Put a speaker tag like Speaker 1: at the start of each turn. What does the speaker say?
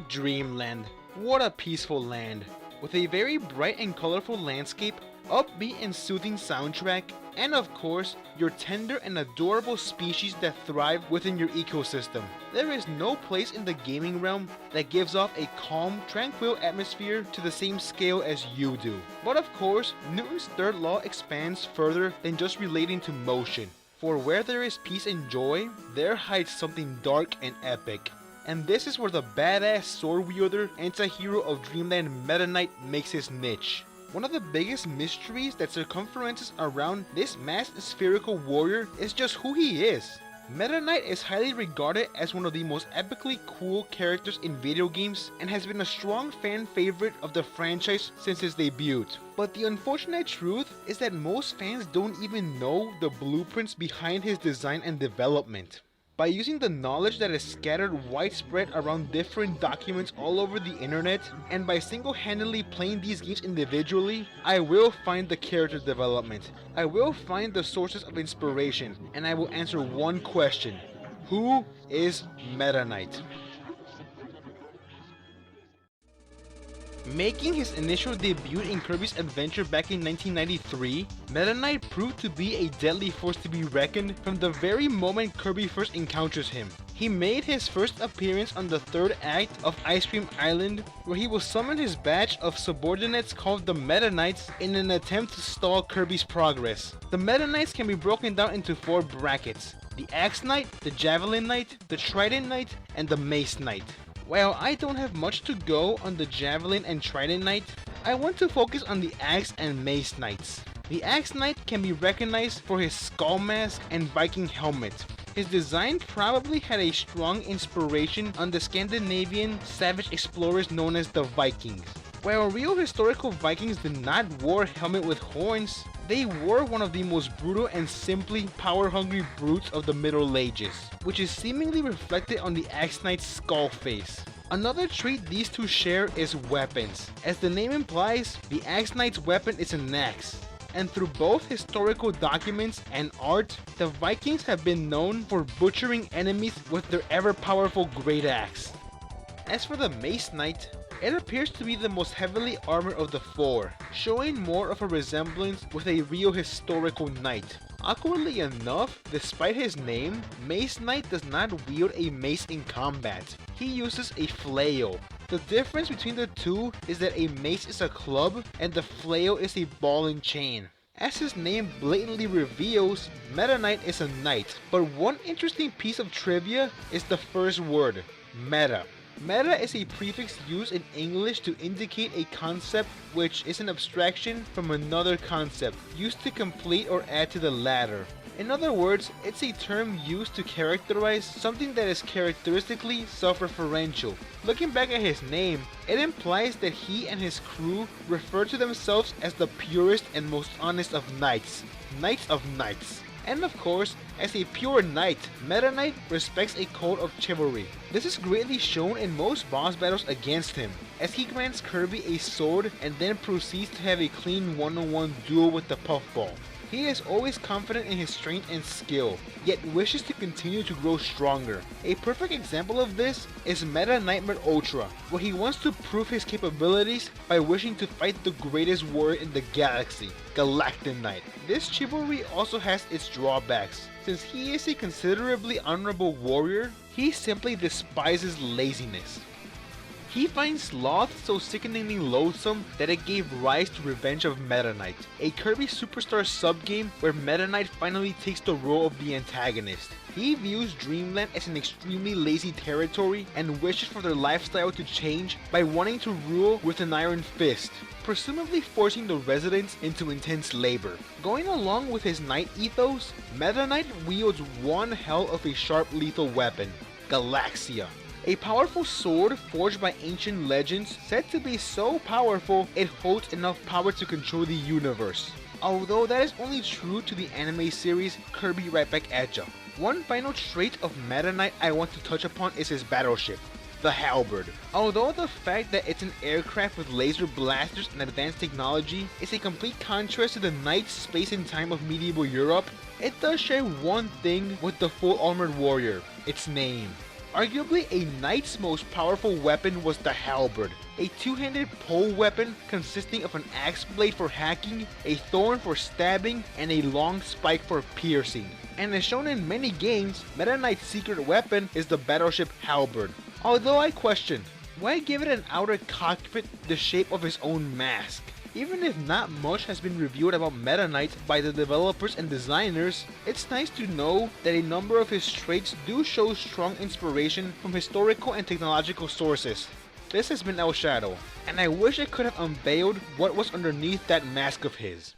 Speaker 1: Dreamland. What a peaceful land. With a very bright and colorful landscape, upbeat and soothing soundtrack, and of course, your tender and adorable species that thrive within your ecosystem. There is no place in the gaming realm that gives off a calm, tranquil atmosphere to the same scale as you do. But of course, Newton's third law expands further than just relating to motion. For where there is peace and joy, there hides something dark and epic. And this is where the badass sword wielder anti-hero of Dreamland Meta Knight makes his niche. One of the biggest mysteries that circumferences around this masked spherical warrior is just who he is. Meta Knight is highly regarded as one of the most epically cool characters in video games and has been a strong fan favorite of the franchise since its debut. But the unfortunate truth is that most fans don't even know the blueprints behind his design and development. By using the knowledge that is scattered widespread around different documents all over the internet, and by single-handedly playing these games individually, I will find the character development, I will find the sources of inspiration, and I will answer one question: who is Meta Knight? Making his initial debut in Kirby's Adventure back in 1993, Meta Knight proved to be a deadly force to be reckoned from the very moment Kirby first encounters him. He made his first appearance on the third act of Ice Cream Island, where he will summon his batch of subordinates called the Meta Knights in an attempt to stall Kirby's progress. The Meta Knights can be broken down into 4 brackets: the Axe Knight, the Javelin Knight, the Trident Knight, and the Mace Knight. While I don't have much to go on the Javelin and Trident Knight, I want to focus on the Axe and Mace Knights. The Axe Knight can be recognized for his skull mask and Viking helmet. His design probably had a strong inspiration on the Scandinavian savage explorers known as the Vikings. While real historical Vikings did not wear helmet with horns, they were one of the most brutal and simply power-hungry brutes of the Middle Ages, which is seemingly reflected on the Axe Knight's skull face. Another trait these two share is weapons. As the name implies, the Axe Knight's weapon is an axe. And through both historical documents and art, the Vikings have been known for butchering enemies with their ever-powerful great axe. As for the Mace Knight, it appears to be the most heavily armored of the 4, showing more of a resemblance with a real historical knight. Awkwardly enough, despite his name, Mace Knight does not wield a mace in combat. He uses a flail. The difference between the two is that a mace is a club and the flail is a ball and chain. As his name blatantly reveals, Meta Knight is a knight, but one interesting piece of trivia is the first word, meta. Meta is a prefix used in English to indicate a concept which is an abstraction from another concept, used to complete or add to the latter. In other words, it's a term used to characterize something that is characteristically self-referential. Looking back at his name, it implies that he and his crew refer to themselves as the purest and most honest of knights, Knights of Knights. And of course, as a pure knight, Meta Knight respects a code of chivalry. This is greatly shown in most boss battles against him, as he grants Kirby a sword and then proceeds to have a clean one-on-one duel with the puffball. He is always confident in his strength and skill, yet wishes to continue to grow stronger. A perfect example of this is Meta Nightmare Ultra, where he wants to prove his capabilities by wishing to fight the greatest warrior in the galaxy, Galactic Knight. This chivalry also has its drawbacks. Since he is a considerably honorable warrior, he simply despises laziness. He finds sloth so sickeningly loathsome that it gave rise to Revenge of Meta Knight, a Kirby Superstar subgame where Meta Knight finally takes the role of the antagonist. He views Dreamland as an extremely lazy territory and wishes for their lifestyle to change by wanting to rule with an iron fist, presumably forcing the residents into intense labor. Going along with his knight ethos, Meta Knight wields one hell of a sharp lethal weapon, Galaxia. A powerful sword forged by ancient legends, said to be so powerful it holds enough power to control the universe. Although that is only true to the anime series Kirby Right Back at Ya. One final trait of Meta Knight I want to touch upon is his battleship, the Halberd. Although the fact that it's an aircraft with laser blasters and advanced technology is a complete contrast to the knights, space and time of medieval Europe, it does share one thing with the full armored warrior, its name. Arguably a knight's most powerful weapon was the halberd, a two-handed pole weapon consisting of an axe blade for hacking, a thorn for stabbing, and a long spike for piercing. And as shown in many games, Meta Knight's secret weapon is the battleship halberd. Although I question, why give it an outer cockpit the shape of his own mask? Even if not much has been revealed about Meta Knight by the developers and designers, it's nice to know that a number of his traits do show strong inspiration from historical and technological sources. This has been El Shadow, and I wish I could have unveiled what was underneath that mask of his.